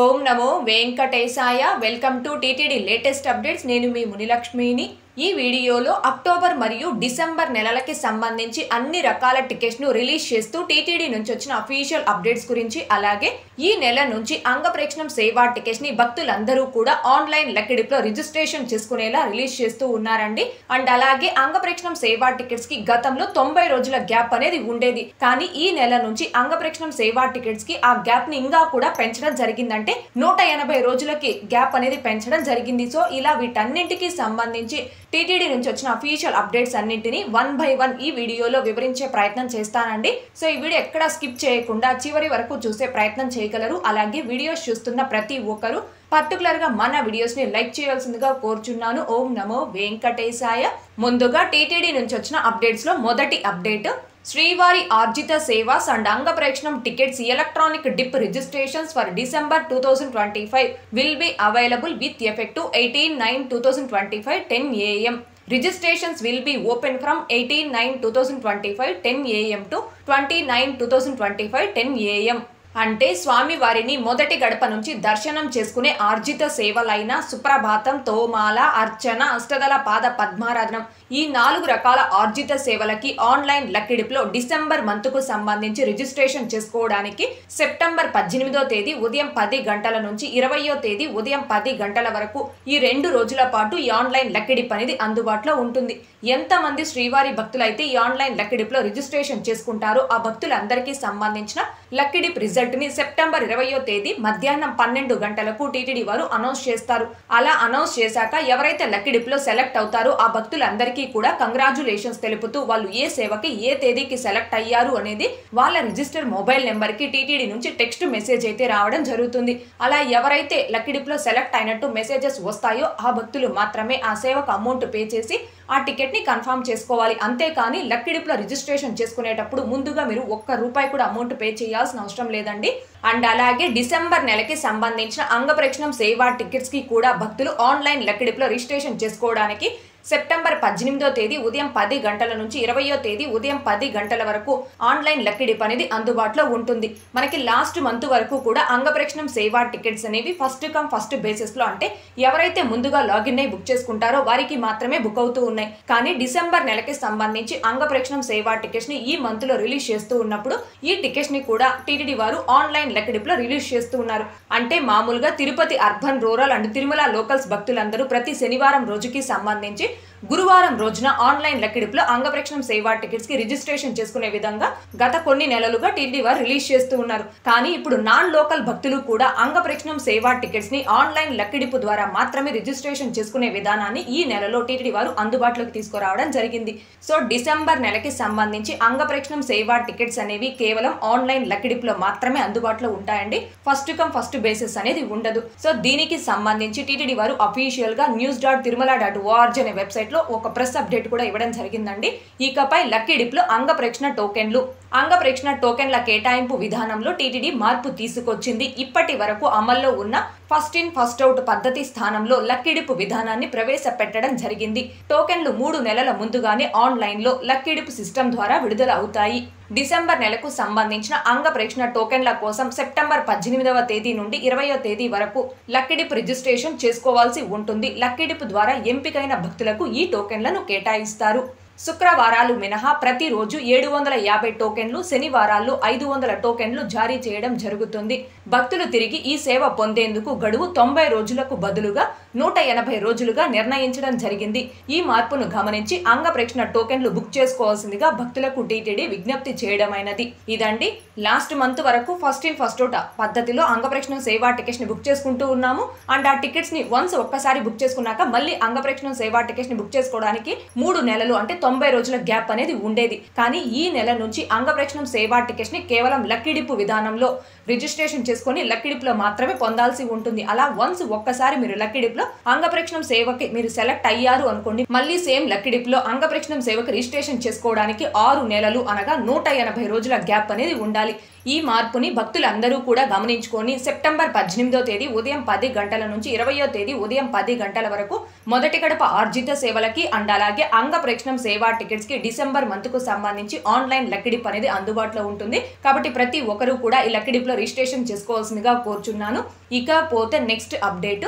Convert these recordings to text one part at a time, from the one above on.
Om Namo Venkatesaya. Welcome to TTD latest updates. నేను మీ మునిలక్ష్మిని. ఈ వీడియోలో అక్టోబర్ మరియు డిసెంబర్ నెలలకి సంబంధించి అన్ని రకాల టికెట్స్ ను రిలీజ్ చేస్తూ టీటీడీ నుంచి వచ్చిన అఫీషియల్ అప్డేట్స్ గురించి, అలాగే ఈ నెల నుంచి అంగప్రేక్షణం సేవా టికెట్స్ ని భక్తులందరూ కూడా ఆన్లైన్ లెక్కిడిప్ లో రిజిస్ట్రేషన్ చేసుకునేలా రిలీజ్ చేస్తూ ఉన్నారండి. అండ్ అలాగే అంగప్రేక్షణం సేవా టికెట్స్ కి గతంలో 90 రోజుల గ్యాప్ అనేది ఉండేది. కానీ ఈ నెల నుంచి అంగప్రేక్షణం సేవా టికెట్స్ కి ఆ గ్యాప్ ని ఇంకా కూడా పెంచడం జరిగిందంటే 180 రోజులకి గ్యాప్ అనేది పెంచడం జరిగింది. సో ఇలా వీటన్నింటికి సంబంధించి టీటీడీ నుంచి వచ్చిన అఫీషియల్ అప్డేట్స్ అన్నింటినీ 1 by 1 ఈ వీడియోలో వివరించే ప్రయత్నం చేస్తానండి. సో ఈ వీడియో ఎక్కడా స్కిప్ చేయకుండా చివరి వరకు చూసే ప్రయత్నం చేయగలరు. అలాగే వీడియోస్ చూస్తున్న ప్రతి ఒక్కరు పర్టికులర్ గా మన వీడియోస్ ని లైక్ చేయాల్సిందిగా కోరుచున్నాను. ఓం నమో వెంకటేశాయ. ముందుగా టీటీడీ నుంచి వచ్చిన అప్డేట్స్ లో మొదటి అప్డేట్, శ్రీవారి ఆర్జిత సేవాస్ అండ్ అంగప్రేక్షణం tickets electronic dip registrations for December 2025 will be available with effect to 18/9/2025 10 AM. Registrations will be open from 18/9/2025 10 AM to 20/9/2025 10 AM. అంటే స్వామి వారిని మొదటి గడప నుంచి దర్శనం చేసుకునే ఆర్జిత సేవలైన సుప్రభాతం, తోమాల, అర్చన, అష్టదళ పాద పద్మారాధనం ఈ 4 రకాల ఆర్జిత సేవలకి ఆన్లైన్ లక్కిడిప్ లో డిసెంబర్ మంత్ కు సంబంధించి రిజిస్ట్రేషన్ చేసుకోవడానికి సెప్టెంబర్ 18వ తేదీ ఉదయం 10 గంటల నుంచి 20వ తేదీ ఉదయం 10 గంటల వరకు ఈ 2 రోజుల పాటు ఈ ఆన్లైన్ లక్కిడిప్ అనేది అందుబాటులో ఉంటుంది. ఎంతమంది శ్రీవారి భక్తులు అయితే ఈ ఆన్లైన్ లక్కిడిప్ లో రిజిస్ట్రేషన్ చేసుకుంటారో ఆ భక్తులందరికీ సంబంధించిన లక్కిడిప్ రిజల్ట్ ని సెప్టెంబర్ 20వ తేదీ మధ్యాహ్నం 12 గంటలకు టీటీడీ వారు అనౌన్స్ చేస్తారు. అలా అనౌన్స్ చేశాక ఎవరైతే లక్కిడిప్ లో సెలెక్ట్ అవుతారో ఆ భక్తులందరికీ కూడా కంగ్రాచులేషన్స్ తెలుపుతూ వాళ్ళు ఏ సేవకి ఏ తేదీకి సెలెక్ట్ అయ్యారు అనేది వాళ్ళ రిజిస్టర్ మొబైల్ నెంబర్ కి టీటీడీ నుంచి టెక్స్ట్ మెసేజ్ అయితే రావడం జరుగుతుంది. అలా ఎవరైతే లక్కిడిప్ లో సెలెక్ట్ అయినట్టు మెసేజెస్ వస్తాయో ఆ భక్తులు మాత్రమే ఆ సేవకు అమౌంట్ పే చేసి ఆ టికెట్ ని కన్ఫర్మ్ చేసుకోవాలి. అంతేకాని లక్కిడిప్ లో రిజిస్ట్రేషన్ చేసుకునేటప్పుడు ముందుగా మీరు ₹1 కూడా అమౌంట్ పే చేయాల్సిన అవసరం లేదండి. అండ్ అలాగే డిసెంబర్ నెలకి సంబంధించిన అంగప్రేక్షణం సేవా టికెట్స్ కి కూడా భక్తులు ఆన్లైన్ లక్కిడిప్ లో రిజిస్ట్రేషన్ చేసుకోవడానికి సెప్టెంబర్ 18వ తేదీ ఉదయం 10 గంటల నుంచి 20వ తేదీ ఉదయం 10 గంటల వరకు ఆన్లైన్ లక్కిడిప్ అనేది అందుబాటులో ఉంటుంది. మనకి లాస్ట్ మంత్ వరకు కూడా అంగప్రేక్షణం సేవా టికెట్స్ అనేవి ఫస్ట్ కమ్ ఫస్ట్ బేసిస్ లో, అంటే ఎవరైతే ముందుగా లాగిన్ అయి బుక్ చేసుకుంటారో వారికి మాత్రమే బుక్ అవుతూ ఉన్నాయి. కానీ డిసెంబర్ నెలకి సంబంధించి అంగప్రేక్షణం సేవా టికెట్స్ ని ఈ మంత్ లో రిలీజ్ చేస్తూ ఉన్నప్పుడు ఈ టికెట్స్ ని కూడా టీటీడీ వారు ఆన్లైన్ లక్కిడిప్ లో రిలీజ్ చేస్తూ ఉన్నారు. అంటే మామూలుగా Tirupati urban, rural and Tirumala locals భక్తులందరూ ప్రతి శనివారం రోజుకి సంబంధించి గురువారం రోజున ఆన్లైన్ లక్కిడిప్ లో అంగప్రేక్షణం సేవా టికెట్స్ కి రిజిస్ట్రేషన్ చేసుకునే విధంగా గత కొన్ని నెలలుగా టీటీడీ వారు రిలీజ్ చేస్తూ ఉన్నారు. కానీ ఇప్పుడు నాన్ లోకల్ భక్తులు కూడా అంగప్రేక్షణం సేవా టికెట్స్ ని ఆన్లైన్ లక్కిడిప్ ద్వారా మాత్రమే రిజిస్ట్రేషన్ చేసుకునే విధానాన్ని ఈ నెలలో టీటీడీ వారు అందుబాటులోకి తీసుకురావడం జరిగింది. సో డిసెంబర్ నెలకి సంబంధించి అంగప్రేక్షణం సేవా టికెట్స్ అనేవి కేవలం ఆన్లైన్ లక్కిడిప్ లో మాత్రమే అందుబాటులో ఉంటాయండి. ఫస్ట్ కమ్ ఫస్ట్ బేసిస్ అనేది ఉండదు. సో దీనికి సంబంధించి టీటీడీ వారు అఫీషియల్ గా news.tirumala.org అనే వెబ్సైట్ లో ఒక ప్రెస్ అప్డేట్ కూడా ఇవ్వడం జరిగిందండి. ఇకపై లక్కిడిప్ లో అంగప్రేక్షణ టోకెన్ల కేటాయింపు విధానంలో టీటీడీ మార్పు తీసుకొచ్చింది. ఇప్పటి వరకు అమల్లో ఉన్న ఫస్ట్ ఇన్ ఫస్ట్ అవుట్ పద్ధతి స్థానంలో లక్కిడిప్ విధానాన్ని ప్రవేశపెట్టడం జరిగింది. టోకెన్లు 3 నెలల ముందుగానే ఆన్లైన్ లో లక్కిడిప్ సిస్టమ్ ద్వారా విడుదల అవుతాయి. డిసెంబర్ నెలకు సంబంధించిన అంగప్రేక్షణ టోకెన్ల కోసం సెప్టెంబర్ 18వ తేదీ నుండి 20వ తేదీ వరకు లక్కిడిప్ రిజిస్ట్రేషన్ చేసుకోవాల్సి ఉంటుంది. లక్కిడిప్ ద్వారా ఎంపికైన భక్తులకు ఈ టోకెన్లను కేటాయిస్తారు. శుక్రవారాలు మినహా ప్రతిరోజు 750 టోకెన్లు, శనివారాల్లో 500 టోకెన్లు జారీ చేయడం జరుగుతుంది. భక్తులు తిరిగి ఈ సేవ పొందేందుకు గడువు 90 రోజులకు బదులుగా 180 రోజులుగా నిర్ణయించడం జరిగింది. ఈ మార్పును గమనించి అంగప్రేక్షణ టోకెన్లు బుక్ చేసుకోవాల్సిందిగా భక్తులకు టీటీడీ విజ్ఞప్తి చేయడమైనది. ఇదండి, లాస్ట్ మంత్ వరకు ఫస్ట్ ఇన్ ఫస్ట్ అవుట్ పద్ధతిలో అంగప్రేక్షణ సేవా టికెట్స్ ని బుక్ చేసుకుంటూ ఉన్నాము. అండ్ ఆ టికెట్స్ ని వన్స్ ఒక్కసారి బుక్ చేసుకున్నాక మళ్ళీ అంగప్రేక్షణ సేవా టికెట్స్ ని బుక్ చేసుకోవడానికి 3 నెలలు అంటే 90 రోజుల గ్యాప్ అనేది ఉండేది. కానీ ఈ నెల నుంచి అంగప్రేక్షణం సేవా టికెట్స్ ని కేవలం లక్కిడిప్ విధానంలో రిజిస్ట్రేషన్ చేసుకుని లక్కిడిప్ లో మాత్రమే పొందాల్సి ఉంటుంది. అలా వన్స్ ఒక్కసారి మీరు లక్కిడిప్ లో అంగప్రేక్షణం సేవకి మీరు సెలెక్ట్ అయ్యారు అనుకోండి, మళ్ళీ సేమ్ లక్కిడిప్ లో అంగప్రేక్షణం సేవకి రిజిస్ట్రేషన్ చేసుకోవడానికి 6 నెలలు అనగా 180 రోజుల గ్యాప్ అనేది ఉండాలి. ఈ మార్పుని భక్తులందరూ కూడా గమనించుకొని సెప్టెంబర్ 18వ తేదీ ఉదయం 10 గంటల నుంచి 20వ తేదీ ఉదయం 10 గంటల వరకు మొదటి గడప ఆర్జిత సేవలకి అండ్ అలాగే అంగప్రేక్షణం సేవా టికెట్స్ కి డిసెంబర్ మంత్ కు సంబంధించి ఆన్లైన్ లక్కిడిప్ అనేది అందుబాటులో ఉంటుంది. కాబట్టి ప్రతి ఒక్కరూ కూడా ఈ లక్కిడిప్ ఆన్లైన్లో రిజిస్ట్రేషన్ చేసుకోవాల్సిందిగా కోరుచున్నాను. ఇకపోతే నెక్స్ట్ అప్డేట్,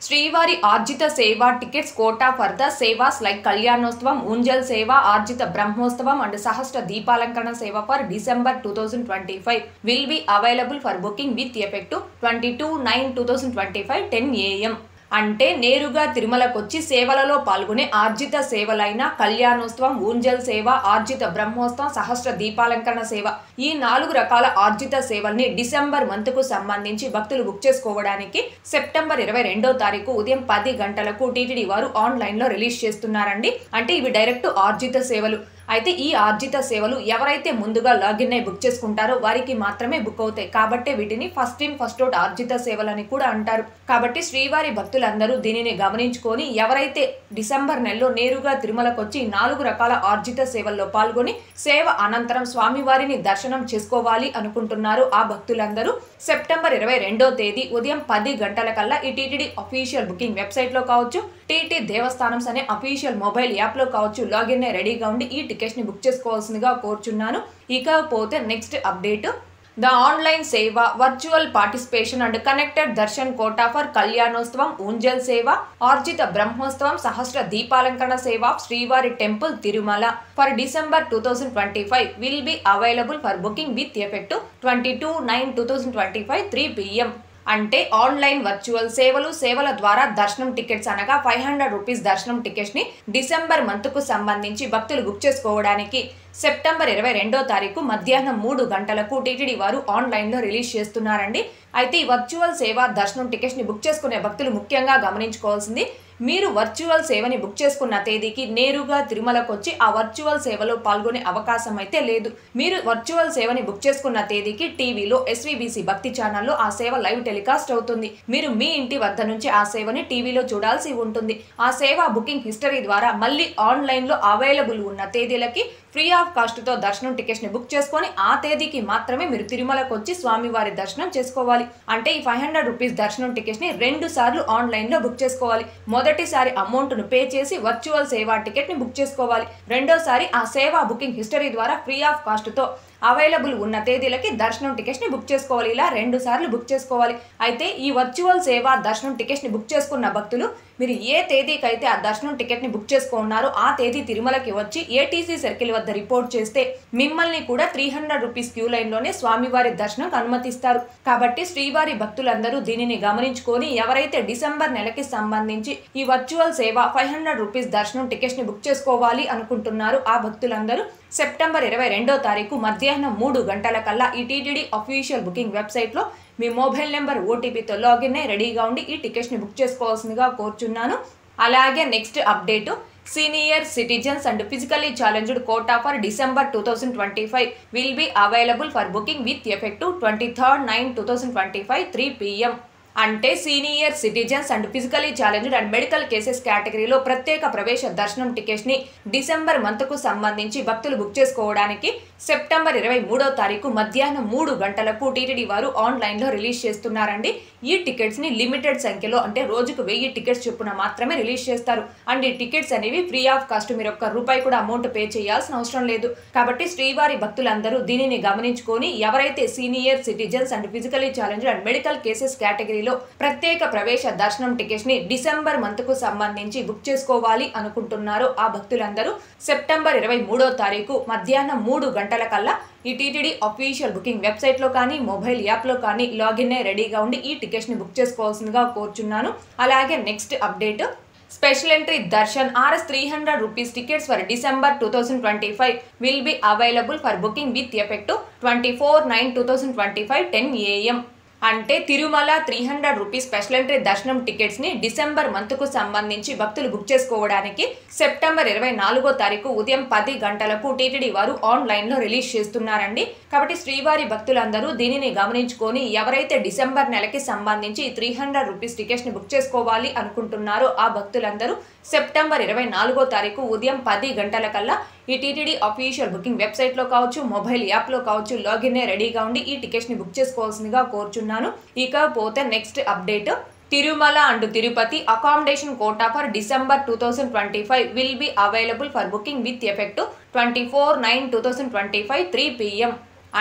శ్రీవారి Arjitha Seva tickets quota for the sevas like Kalyanotsavam, Unjal Seva, Arjitha Brahmotsavam and Sahasra Deepalankarana Seva for December 2025 will be available for booking with effect to 22/9/2025 10 AM. అంటే నేరుగా తిరుమలకొచ్చి సేవలలో పాల్గొనే ఆర్జిత సేవలైన కళ్యాణోత్సవం, ఊంజల్ సేవ, ఆర్జిత బ్రహ్మోత్సవం, సహస్ర దీపాలంకరణ సేవ, ఈ 4 రకాల ఆర్జిత సేవల్ని డిసెంబర్ మంత్కు సంబంధించి భక్తులు బుక్ చేసుకోవడానికి సెప్టెంబర్ 22వ తారీఖు ఉదయం 10 గంటలకు టీటీడీ వారు ఆన్లైన్లో రిలీజ్ చేస్తున్నారండి. అంటే ఇవి డైరెక్ట్ ఆర్జిత సేవలు. అయితే ఈ ఆర్జిత సేవలు ఎవరైతే ముందుగా లాగిన్ అయి బుక్ చేసుకుంటారో వారికి మాత్రమే బుక్ అవుతాయి. కాబట్టి వీటిని ఫస్ట్ ఇన్ ఫస్ట్ అవుట్ ఆర్జిత సేవలని కూడా అంటారు. కాబట్టి శ్రీవారి భక్తులందరూ దీనిని గమనించుకొని ఎవరైతే డిసెంబర్ నెలలో నేరుగా తిరుమలకు వచ్చి 4 రకాల ఆర్జిత సేవల్లో పాల్గొని సేవ అనంతరం స్వామివారిని దర్శనం చేసుకోవాలి అనుకుంటున్నారు ఆ భక్తులందరూ సెప్టెంబర్ 22వ తేదీ ఉదయం 10 గంటలకల్లా ఈ టీటీడీ అఫీషియల్ బుకింగ్ వెబ్సైట్లో కావచ్చు, టీటీ దేవస్థానమ్స్ అనే అఫీషియల్ మొబైల్ యాప్లో కావచ్చు లాగిన్ అయి రెడీగా ఉండి ఈ టికెట్స్ని బుక్ చేసుకోవాల్సిందిగా కోరుచున్నాను. ఇకపోతే next update, the online seva virtual participation and connected darshan quota for Kalyanotsavam, Unjal Seva, Arjitha Brahmotsavam, Sahasra Deepalankarana Seva, Srivari temple Tirumala for December 2025 will be available for booking with effect 22/9/2025 3 PM. అంటే ఆన్లైన్ వర్చువల్ సేవల ద్వారా దర్శనం టికెట్స్ అనగా 500 రూపీస్ దర్శనం టికెట్స్ ని డిసెంబర్ మంత్కు సంబంధించి భక్తులు బుక్ చేసుకోవడానికి సెప్టెంబర్ 22వ తారీఖు మధ్యాహ్నం 3 గంటలకు టీటీడీ వారు ఆన్లైన్లో రిలీజ్ చేస్తున్నారండి. అయితే ఈ వర్చువల్ సేవ దర్శనం టికెట్స్ ని బుక్ చేసుకునే భక్తులు ముఖ్యంగా గమనించుకోవాల్సింది, మీరు వర్చువల్ సేవని బుక్ చేసుకున్న తేదీకి నేరుగా తిరుమలకు వచ్చి ఆ వర్చువల్ సేవలో పాల్గొనే అవకాశం అయితే లేదు. మీరు వర్చువల్ సేవని బుక్ చేసుకున్న తేదీకి టీవీలో ఎస్వీబీసీ భక్తి ఛానల్లో ఆ సేవ లైవ్ టెలికాస్ట్ అవుతుంది. మీరు మీ ఇంటి వద్ద నుంచి ఆ సేవని టీవీలో చూడాల్సి ఉంటుంది. ఆ సేవ బుకింగ్ హిస్టరీ ద్వారా మళ్ళీ ఆన్లైన్లో అవైలబుల్ ఉన్న తేదీలకి ఫ్రీ ఆఫ్ కాస్ట్తో దర్శనం టికెట్స్ని బుక్ చేసుకొని ఆ తేదీకి మాత్రమే మీరు తిరుమలకు వచ్చి స్వామివారి దర్శనం చేసుకోవాలి. అంటే ఈ 500 రూపీస్ దర్శనం టికెట్స్ని 2 సార్లు ఆన్లైన్లో బుక్ చేసుకోవాలి. మొదటిసారి అమౌంట్ను పే చేసి వర్చువల్ సేవా టికెట్ని బుక్ చేసుకోవాలి. రెండోసారి ఆ సేవా బుకింగ్ హిస్టరీ ద్వారా ఫ్రీ ఆఫ్ కాస్ట్తో అవైలబుల్ ఉన్న తేదీలకి దర్శనం టికెట్స్ని బుక్ చేసుకోవాలి. ఇలా 2 సార్లు బుక్ చేసుకోవాలి. అయితే ఈ వర్చువల్ సేవ దర్శనం టికెట్స్ని బుక్ చేసుకున్న భక్తులు మీరు ఏ తేదీకైతే ఆ దర్శనం టికెట్ని బుక్ చేసుకున్నారో ఆ తేదీ తిరుమలకి వచ్చి ఏటీసీ సర్కిల్ వద్ద రిపోర్ట్ చేస్తే మిమ్మల్ని కూడా 300 రూపీస్ క్యూ లైన్లోనే స్వామివారి దర్శనం అనుమతిస్తారు. కాబట్టి శ్రీవారి భక్తులందరూ దీనిని గమనించుకొని ఎవరైతే డిసెంబర్ నెలకి సంబంధించి ఈ వర్చువల్ సేవ 500 రూపీస్ దర్శనం టికెట్స్ని బుక్ చేసుకోవాలి అనుకుంటున్నారు ఆ భక్తులందరూ సెప్టెంబర్ 22వ తారీఖు మధ్యాహ్నం 3 గంటలకల్లా ఈ టీటీడీ అఫీషియల్ బుకింగ్ వెబ్సైట్లో మీ మొబైల్ నెంబర్ ఓటీపీతో లాగిన్ అయి రెడీగా ఉండి ఈ టికెట్స్ని బుక్ చేసుకోవాల్సిందిగా కోరుచున్నాను. అలాగే next update, senior citizens and physically challenged quota for December 2025 will be available for booking with effect 23/9/2025 3 PM. అంటే senior citizens and physically challenged and medical cases కేటగిరీలో ప్రత్యేక ప్రవేశ దర్శనం టికెట్స్ని డిసెంబర్ మంత్కు సంబంధించి భక్తులు బుక్ చేసుకోవడానికి సెప్టెంబర్ 23వ తారీఖు మధ్యాహ్నం 3 గంటలకు టీటీడీ వారు ఆన్లైన్లో రిలీజ్ చేస్తున్నారండి. ఈ టికెట్స్ని లిమిటెడ్ సంఖ్యలో అంటే రోజుకు 1000 టికెట్స్ చొప్పున మాత్రమే రిలీజ్ చేస్తారు. అండ్ ఈ టికెట్స్ అనేవి ఫ్రీ ఆఫ్ కాస్ట్, మీరు ₹1 కూడా అమౌంట్ పే చేయాల్సిన అవసరం లేదు. కాబట్టి శ్రీవారి భక్తులందరూ దీనిని గమనించుకొని ఎవరైతే senior citizens and physically challenged and medical cases కేటగిరీలో ప్రత్యేక ప్రవేశ దర్శనం టికెట్స్ ని డిసెంబర్ మంత్కు సంబంధించి బుక్ చేసుకోవాలి అనుకుంటున్నారో ఆ భక్తులందరూ సెప్టెంబర్ 23వ తారీఖు మధ్యాహ్నం 3 గంటలకల్లా ఈ టీటీడీ అఫీషియల్ బుకింగ్ వెబ్సైట్లో కానీ మొబైల్ యాప్లో కానీ లాగిన్ అయి రెడీగా ఉండి ఈ టికెట్స్ని బుక్ చేసుకోవాల్సిందిగా కోరుచున్నాను. అలాగే next update, special entry Darshan Rs 300 rupees tickets for December 2025 will be available for booking with effect 24/9/2025 10 AM. అంటే తిరుమల 300 రూపీస్ స్పెషల్ ఎంట్రీ దర్శనం టికెట్స్ ని డిసెంబర్ మంత్కు సంబంధించి భక్తులు బుక్ చేసుకోవడానికి సెప్టెంబర్ 24వ తారీఖు ఉదయం 10 గంటలకు టీటీడీ వారు ఆన్లైన్లో రిలీజ్ చేస్తున్నారండి. కాబట్టి శ్రీవారి భక్తులందరూ దీనిని గమనించుకొని ఎవరైతే డిసెంబర్ నెలకి సంబంధించి 300 రూపీస్ టికెట్స్ ని బుక్ చేసుకోవాలి అనుకుంటున్నారో ఆ భక్తులందరూ సెప్టెంబర్ 24వ తారీఖు ఉదయం 10 గంటలకల్లా ఈ టీటీడీ అఫీషియల్ బుకింగ్ వెబ్సైట్లో కావచ్చు, మొబైల్ యాప్లో కావచ్చు లాగిన్ అయి రెడీగా ఉండి ఈ టికెట్స్ని బుక్ చేసుకోవాల్సిందిగా కోరుచున్నాను. ఇకపోతే next update, Tirumala and Tirupati accommodation quota for December 2025 will be available for booking with effect 24/9/2025 3 PM.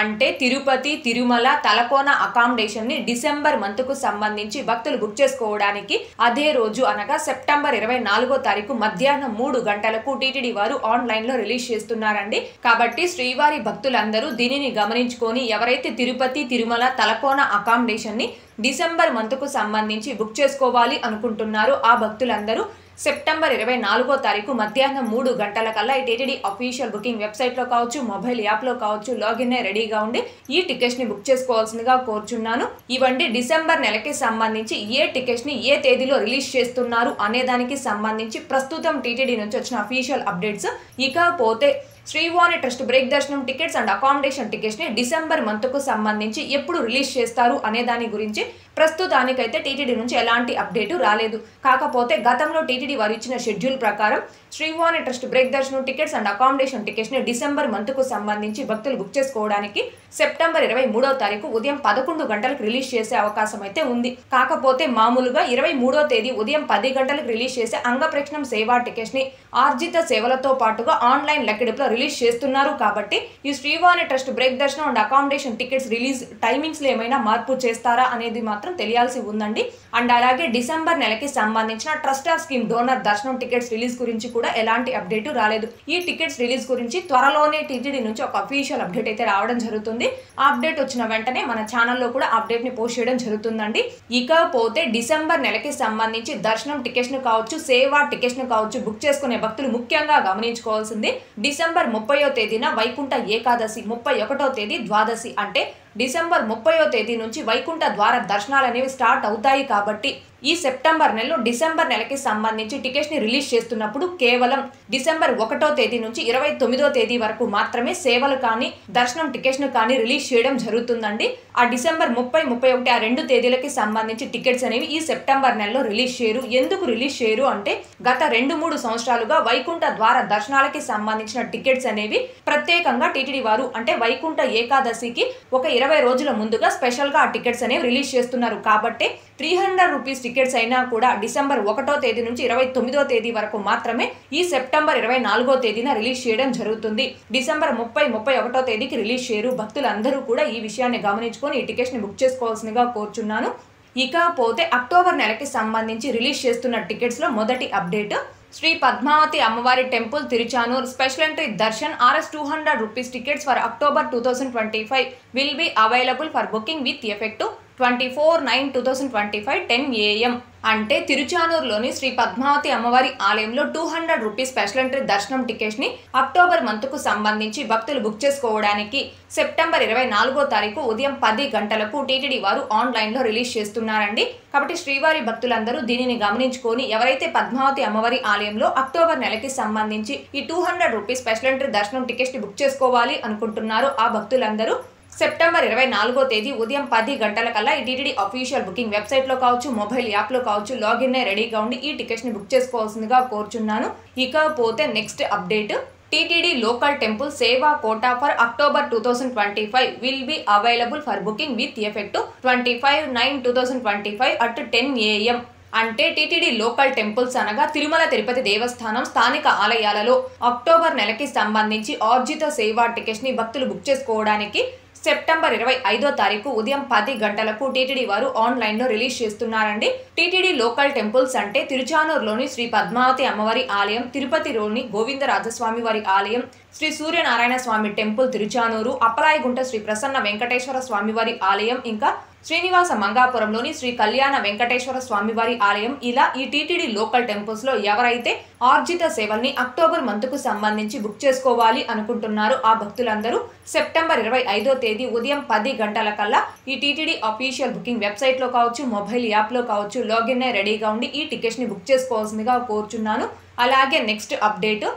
అంటే తిరుపతి, తిరుమల, తలకోన అకామిడేషన్ ని డిసెంబర్ మంత్ కు సంబంధించి భక్తులు బుక్ చేసుకోవడానికి అదే రోజు అనగా సెప్టెంబర్ 24వ తారీఖు మధ్యాహ్నం 3 గంటలకు టీటీడీ వారు ఆన్లైన్ లో రిలీజ్ చేస్తున్నారండి. కాబట్టి శ్రీవారి భక్తులందరూ దీనిని గమనించుకొని ఎవరైతే తిరుపతి, తిరుమల, తలకోన అకామిడేషన్ ని డిసెంబర్ మంత్ కు సంబంధించి బుక్ చేసుకోవాలి అనుకుంటున్నారో ఆ భక్తులందరూ సెప్టెంబర్ 24వ తారీఖు మధ్యాహ్నం 3 గంటలకల్లా ఈ టీటీడీ అఫీషియల్ బుకింగ్ వెబ్సైట్ లో కావచ్చు, మొబైల్ యాప్ లో కావచ్చు లాగిన్ అయి రెడీగా ఉండి ఈ టికెట్స్ ని బుక్ చేసుకోవాల్సిందిగా కోరుచున్నాను. ఇవండి డిసెంబర్ నెలకి సంబంధించి ఏ టికెట్స్ ని ఏ తేదీలో రిలీజ్ చేస్తున్నారు అనే దానికి సంబంధించి ప్రస్తుతం టీటీడీ నుంచి వచ్చిన అఫీషియల్ అప్డేట్స్. ఇకపోతే శ్రీవాణి ట్రస్ట్ బ్రేక్ దర్శనం టికెట్స్ అండ్ అకామిడేషన్ టికెట్స్ ని డిసెంబర్ మంత్ కు సంబంధించి ఎప్పుడు రిలీజ్ చేస్తారు అనే దాని గురించి ప్రస్తుతానికైతే టీటీడీ నుంచి ఎలాంటి అప్డేట్ రాలేదు. కాకపోతే గతంలో టీటీడీ వారు ఇచ్చిన షెడ్యూల్ ప్రకారం శ్రీవాణి ట్రస్ట్ బ్రేక్ దర్శనం టికెట్స్ అండ్ అకామిడేషన్ టికెట్స్ ని డిసెంబర్ మంత్ కు సంబంధించి భక్తులు బుక్ చేసుకోవడానికి సెప్టెంబర్ 23వ తారీఖు ఉదయం 11 గంటలకు రిలీజ్ చేసే అవకాశం అయితే ఉంది. కాకపోతే మామూలుగా 23వ తేదీ ఉదయం 10 గంటలకు రిలీజ్ చేసే అంగప్రక్షణం సేవా టికెట్స్ ని ఆర్జిత సేవలతో పాటుగా ఆన్లైన్ లెక్కిడిపులో రిలీజ్ చేస్తున్నారు. కాబట్టి ఈ శ్రీవాణి ట్రస్ట్ బ్రేక్ దర్శనం and accommodation tickets release timings లో ఏమైనా మార్పు చేస్తారా అనేది మాత్రం తెలియాల్సి ఉందండి. అండ్ అలాగే డిసెంబర్ నెలకి సంబంధించిన ట్రస్ట్ ఆఫ్ స్కీమ్ డోనర్ దర్శనం టికెట్స్ రిలీజ్ గురించి కూడా ఎలాంటి అప్డేట్ రాలేదు. ఈ టికెట్స్ రిలీజ్ గురించి త్వరలోనే టీటీడీ నుంచి ఒక అఫీషియల్ అప్డేట్ అయితే రావడం జరుగుతుంది. ఆ అప్డేట్ వచ్చిన వెంటనే మన ఛానల్లో కూడా అప్డేట్ ని పోస్ట్ చేయడం జరుగుతుందండి. ఇకపోతే డిసెంబర్ నెలకి సంబంధించి దర్శనం టికెట్స్ ను కావచ్చు, సేవా టికెట్స్ ను కావచ్చు బుక్ చేసుకునే భక్తులు ముఖ్యంగా గమనించుకోవాల్సింది డిసెంబర్ 30వ తేదీన వైకుంఠ ఏకాదశి, 31వ తేదీ ద్వాదశి అంటే డిసెంబర్ 30వ తేదీ నుంచి వైకుంఠ ద్వార దర్శనాలు అనేవి స్టార్ట్ అవుతాయి. కాబట్టి ఈ సెప్టెంబర్ నెలలో డిసెంబర్ నెలకి సంబంధించి టికెట్స్ ని రిలీజ్ చేస్తున్నప్పుడు కేవలం డిసెంబర్ 1వ తేదీ నుంచి 29వ తేదీ వరకు మాత్రమే సేవలు కానీ దర్శనం టికెట్స్ ను కానీ రిలీజ్ చేయడం జరుగుతుందండి. ఆ డిసెంబర్ 30, 31 ఆ 2 తేదీలకి సంబంధించి టికెట్స్ అనేవి ఈ సెప్టెంబర్ నెలలో రిలీజ్ చేయరు. ఎందుకు రిలీజ్ చేయరు అంటే గత 2-3 సంవత్సరాలుగా వైకుంఠ ద్వార దర్శనాలకి సంబంధించిన టికెట్స్ అనేవి ప్రత్యేకంగా టీటీడీ వారు అంటే వైకుంఠ ఏకాదశికి ఒక 20 రోజుల ముందుగా స్పెషల్ గా ఆ టికెట్స్ అనేవి రిలీజ్ చేస్తున్నారు. కాబట్టి 300 రూపీస్ టికెట్స్ అయినా కూడా డిసెంబర్ 1వ తేదీ నుంచి 29వ తేదీ వరకు మాత్రమే ఈ సెప్టెంబర్ 24వ తేదీన రిలీజ్ చేయడం జరుగుతుంది. డిసెంబర్ 30, 31వ తేదీకి రిలీజ్ చేయరు. భక్తులందరూ కూడా ఈ విషయాన్ని గమనించుకొని ఈ టికెట్స్ ని బుక్ చేసుకోవాల్సిందిగా కోరుచున్నాను. ఇకపోతే అక్టోబర్ నెలకి సంబంధించి రిలీజ్ చేస్తున్న టికెట్స్ లో మొదటి అప్డేట్ శ్రీ పద్మావతి అమ్మవారి temple Tiruchanur special entry Darshan Rs 200 rupees tickets for October 2025 will be available for booking with effect to 24/9/2025 10 AM. అంటే తిరుచానూరులోని శ్రీ పద్మావతి అమ్మవారి ఆలయంలో 200 రూపీస్ స్పెషల్ ఎంట్రీ దర్శనం టికెట్స్ ని అక్టోబర్ మంత్ కు సంబంధించి భక్తులు బుక్ చేసుకోవడానికి సెప్టెంబర్ 24వ తారీఖు ఉదయం 10 గంటలకు టీటీడీ వారు ఆన్లైన్ లో రిలీజ్ చేస్తున్నారండి. కాబట్టి శ్రీవారి భక్తులందరూ దీనిని గమనించుకొని ఎవరైతే పద్మావతి అమ్మవారి ఆలయంలో అక్టోబర్ నెలకి సంబంధించి ఈ 200 రూపీస్ స్పెషల్ ఎంట్రీ దర్శనం టికెట్స్ ని బుక్ చేసుకోవాలి అనుకుంటున్నారో ఆ భక్తులందరూ సెప్టెంబర్ 24వ తేదీ ఉదయం 10 గంటలకల్లా ఈ టీటీడీ అఫీషియల్ బుకింగ్ వెబ్సైట్ లో కావచ్చు, మొబైల్ యాప్ లో కావచ్చు లాగిన్ అయి రెడీగా ఉండి ఈ టికెట్స్ ని బుక్ చేసుకోవాల్సిందిగా కోరుచున్నాను. ఇకపోతే next update TTD local temple సేవా quota for October 2025 will be available for booking with effect to 25/9/2025 at 10 AM. అంటే టీటీడీ లోకల్ టెంపుల్స్ అనగా తిరుమల తిరుపతి దేవస్థానం స్థానిక ఆలయాలలో అక్టోబర్ నెలకి సంబంధించి ఆర్జిత సేవా టికెట్స్ ని భక్తులు బుక్ చేసుకోవడానికి సెప్టెంబర్ 25వ తారీఖు ఉదయం 10 గంటలకు టీటీడీ వారు ఆన్లైన్ లో రిలీజ్ చేస్తున్నారండి. టీటీడీ లోకల్ టెంపుల్స్ అంటే తిరుచానూరులోని శ్రీ పద్మావతి అమ్మవారి ఆలయం, తిరుపతిలోని గోవిందరాజస్వామి వారి ఆలయం, శ్రీ సూర్యనారాయణ స్వామి టెంపుల్ తిరుచానూరు, అప్పలాయగుంట శ్రీ ప్రసన్న వెంకటేశ్వర స్వామి వారి ఆలయం, ఇంకా శ్రీనివాస మంగాపురంలోని శ్రీ కళ్యాణ వెంకటేశ్వర స్వామి వారి ఆలయం. ఇలా ఈ టీటీడీ లోకల్ టెంపుల్స్ లో ఎవరైతే ఆర్జిత సేవల్ని అక్టోబర్ మంత్ కు సంబంధించి బుక్ చేసుకోవాలి అనుకుంటున్నారో ఆ భక్తులందరూ సెప్టెంబర్ 25వ తేదీ ఉదయం 10 గంటలకల్లా ఈ టీటీడీ అఫీషియల్ బుకింగ్ వెబ్సైట్ లో కావచ్చు, మొబైల్ యాప్ లో కావచ్చు లాగిన్ అయి రెడీగా ఉండి ఈ టికెట్స్ ని బుక్ చేసుకోవాల్సిందిగా కోరుచున్నాను. అలాగే నెక్స్ట్ అప్డేట్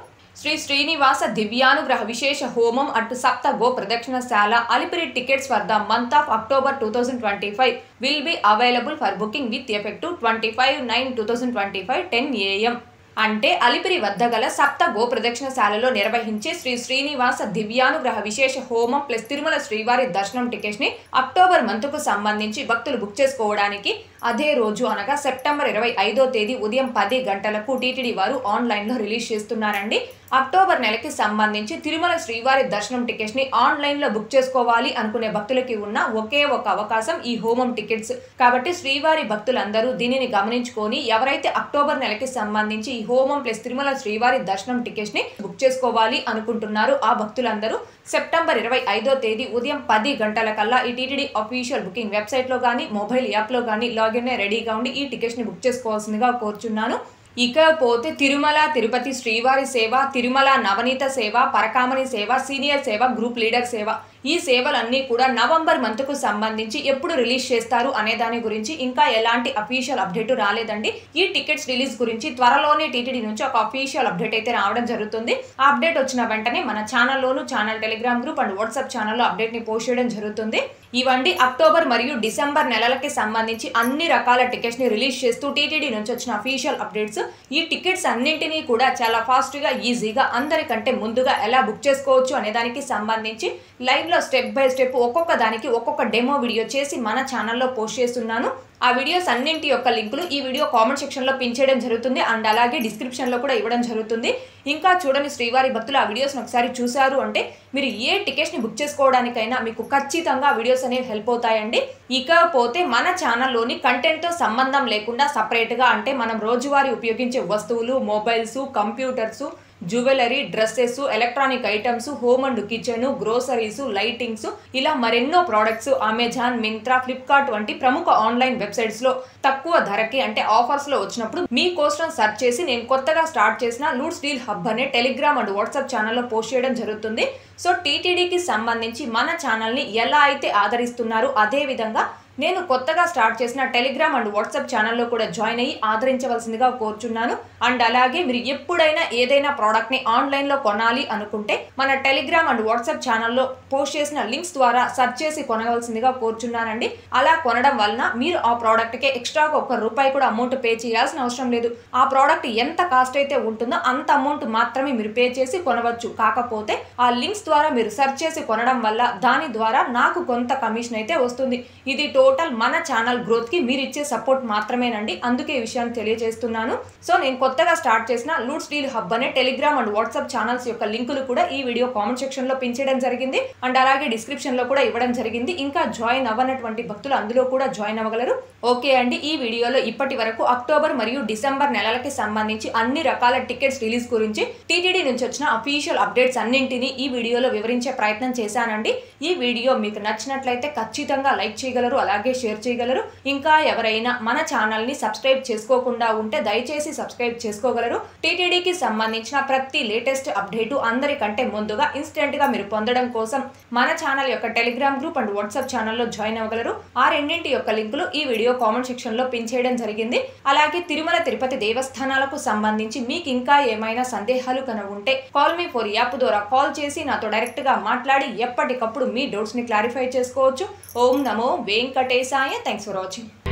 శ్రీ శ్రీనివాస దివ్యానుగ్రహ విశేష హోమం అటు సప్త గో ప్రదక్షిణశాల Alipiri tickets for the month of October 2025 will be available for booking with effect to 25/9/2025 10 AM. అంటే అలిపిరి వద్ద గల సప్త గోప్రదక్షిణశాలలో నిర్వహించే శ్రీ శ్రీనివాస దివ్యానుగ్రహ విశేష హోమం ప్లస్ తిరుమల శ్రీవారి దర్శనం టికెట్స్ ని అక్టోబర్ మంత్ కు సంబంధించి భక్తులు బుక్ చేసుకోవడానికి అదే రోజు అనగా సెప్టెంబర్ 25వ తేదీ ఉదయం 10 గంటలకు టీటీడీ వారు ఆన్లైన్ లో రిలీజ్ చేస్తున్నారండి. అక్టోబర్ నెలకి సంబంధించి తిరుమల శ్రీవారి దర్శనం టికెట్స్ ని ఆన్లైన్ లో బుక్ చేసుకోవాలి అనుకునే భక్తులకి ఉన్న ఒకే ఒక అవకాశం ఈ హోమం టికెట్స్. కాబట్టి శ్రీవారి భక్తులందరూ దీనిని గమనించుకొని ఎవరైతే అక్టోబర్ నెలకి సంబంధించి ఈ హోమం ప్లస్ తిరుమల శ్రీవారి దర్శనం టికెట్స్ ని బుక్ చేసుకోవాలి అనుకుంటున్నారు ఆ భక్తులందరూ సెప్టెంబర్ 25వ తేదీ ఉదయం 10 గంటలకల్లా ఈ టీటీడీ అఫీషియల్ బుకింగ్ వెబ్సైట్ లో గానీ మొబైల్ యాప్ లో గానీ లాగిన్ రెడీగా ఉండి ఈ టికెట్స్ ని బుక్ చేసుకోవాల్సిందిగా కోరుచున్నాను. ఇకపోతే తిరుమల తిరుపతి శ్రీవారి సేవ, తిరుమల నవనీత సేవ, పరకామణి సేవ, సీనియర్ సేవ, గ్రూప్ లీడర్ సేవ ఈ సేవలన్నీ కూడా నవంబర్ మంత్ కు సంబంధించి ఎప్పుడు రిలీజ్ చేస్తారు అనే దాని గురించి ఇంకా ఎలాంటి అఫీషియల్ అప్డేట్ రాలేదండి. ఈ టికెట్స్ రిలీజ్ గురించి త్వరలోనే టీటీడీ నుంచి ఒక అఫీషియల్ అప్డేట్ అయితే రావడం జరుగుతుంది. ఆ అప్డేట్ వచ్చిన వెంటనే మన ఛానల్లోను, channel Telegram group and WhatsApp ఛానల్లో అప్డేట్ ని పోస్ట్ చేయడం జరుగుతుంది. ఇవండి అక్టోబర్ మరియు డిసెంబర్ నెలలకి సంబంధించి అన్ని రకాల టికెట్స్ ని రిలీజ్ చేస్తూ టీటీడీ నుంచి వచ్చిన అఫీషియల్ అప్డేట్స్. ఈ టికెట్స్ అన్నింటినీ కూడా చాలా ఫాస్ట్ గా ఈజీగా అందరికంటే ముందుగా ఎలా బుక్ చేసుకోవచ్చు అనే దానికి సంబంధించి లైవ్ లో స్టెప్ బై స్టెప్ ఒక్కొక్క దానికి ఒక్కొక్క డెమో వీడియో చేసి మన ఛానల్లో పోస్ట్ చేస్తున్నాను. ఆ వీడియోస్ అన్నింటి యొక్క లింకులు ఈ వీడియో కామెంట్ సెక్షన్ లో పిన్ చేయడం జరుగుతుంది అండ్ అలాగే డిస్క్రిప్షన్ లో కూడా ఇవ్వడం జరుగుతుంది. ఇంకా చూడని శ్రీవారి భక్తులు ఆ వీడియోస్ ఒకసారి చూసారు అంటే మీరు ఏ టికెట్స్ ని బుక్ చేసుకోవడానికైనా మీకు ఖచ్చితంగా వీడియోస్ అనేవి హెల్ప్ అవుతాయండి. ఇకపోతే మన ఛానల్లోని కంటెంట్ తో సంబంధం లేకుండా సపరేట్ గా అంటే మనం రోజువారీ ఉపయోగించే వస్తువులు, mobiles, computers, jewellery, dresses, electronic items, home and kitchen, groceries, lightings ఇలా మరెన్నో ప్రోడక్ట్స్ అమెజాన్, మింత్రా, ఫ్లిప్కార్ట్ వంటి ప్రముఖ ఆన్లైన్ వెబ్సైట్స్ లో తక్కువ ధరకి అంటే ఆఫర్స్ లో వచ్చినప్పుడు మీకోసం సెర్చ్ చేసి నేను కొత్తగా స్టార్ట్ చేసిన లూట్స్ డీల్ హబ్ అనే టెలిగ్రామ్ అండ్ వాట్సాప్ ఛానల్లో పోస్ట్ చేయడం జరుగుతుంది. సో టీటీడీకి సంబంధించి మన ఛానల్ని ఎలా అయితే ఆదరిస్తున్నారో అదే విధంగా నేను కొత్తగా స్టార్ట్ చేసిన టెలిగ్రామ్ అండ్ వాట్సాప్ ఛానల్లో కూడా జాయిన్ అయ్యి ఆదరించవలసిందిగా కోరుచున్నాను. అండ్ అలాగే మీరు ఎప్పుడైనా ఏదైనా ప్రోడక్ట్ ని ఆన్లైన్ లో కొనాలి అనుకుంటే మన టెలిగ్రామ్ అండ్ వాట్సాప్ ఛానల్లో పోస్ట్ చేసిన లింక్స్ ద్వారా సెర్చ్ చేసి కొనవలసిందిగా కోరుచున్నానండి. అలా కొనడం వలన మీరు ఆ ప్రోడక్ట్ కి ఎక్స్ట్రాగా ₹1 కూడా అమౌంట్ పే చేయాల్సిన అవసరం లేదు. ఆ ప్రోడక్ట్ ఎంత కాస్ట్ అయితే ఉంటుందో అంత అమౌంట్ మాత్రమే మీరు పే చేసి కొనవచ్చు. కాకపోతే ఆ లింక్స్ ద్వారా మీరు సెర్చ్ చేసి కొనడం వల్ల దాని ద్వారా నాకు కొంత కమిషన్ అయితే వస్తుంది. ఇది టోటల్ మన ఛానల్ గ్రోత్ కి మీరు ఇచ్చే సపోర్ట్ మాత్రమేనండి. అందుకే ఈ విషయాన్ని తెలియజేస్తున్నాను. సో నేను కొత్తగా స్టార్ట్ చేసిన లూట్స్ డీల్ హబ్ అనే టెలిగ్రామ్ అండ్ వాట్సాప్ ఛానల్స్ యొక్క లింకులు కూడా ఈ వీడియో కామెంట్ సెక్షన్ లో పిన్ చేయడం జరిగింది అండ్ అలాగే డిస్క్రిప్షన్ లో కూడా ఇవ్వడం జరిగింది. ఇంకా జాయిన్ అవ్వనటువంటి భక్తులు అందులో కూడా జాయిన్ అవ్వగలరు. ఓకే అండి, ఈ వీడియోలో ఇప్పటి వరకు అక్టోబర్ మరియు డిసెంబర్ నెలలకి సంబంధించి అన్ని రకాల టికెట్స్ రిలీజ్ గురించి టీటీడీ నుంచి వచ్చిన అఫీషియల్ అప్డేట్స్ అన్నింటినీ ఈ వీడియోలో వివరించే ప్రయత్నం చేశానండి. ఈ వీడియో మీకు నచ్చినట్లయితే ఖచ్చితంగా లైక్ చేయగలరు, అలాగే షేర్ చేయగలరు. ఇంకా ఎవరైనా మన ఛానల్ ని సబ్స్క్రైబ్ చేసుకోకుండా ఉంటే దయచేసి సబ్స్క్రైబ్ చేసుకోగలరు. టీటీడీకి సంబంధించిన ప్రతి లేటెస్ట్ అప్డేట్ అందరికంటే ముందుగా ఇన్స్టెంట్ గా మీరు పొందడం కోసం మన ఛానల్ యొక్క టెలిగ్రామ్ గ్రూప్ అండ్ వాట్సాప్ ఛానల్లో జాయిన్ అవ్వగలరు. ఆ రెండింటి యొక్క లింకులు ఈ వీడియో కామెంట్ సెక్షన్ లో పిన్ చేయడం జరిగింది. అలాగే తిరుమల తిరుపతి దేవస్థానాలకు సంబంధించి మీకు ఇంకా ఏమైనా సందేహాలు కనుక ఉంటే కాల్ మీ ఫర్ యాప్ ద్వారా కాల్ చేసి నాతో డైరెక్ట్ గా మాట్లాడి ఎప్పటికప్పుడు మీ డౌట్స్ ని క్లారిఫై చేసుకోవచ్చు. ఓం నమో వెంకటేశాయ. Thanks for watching.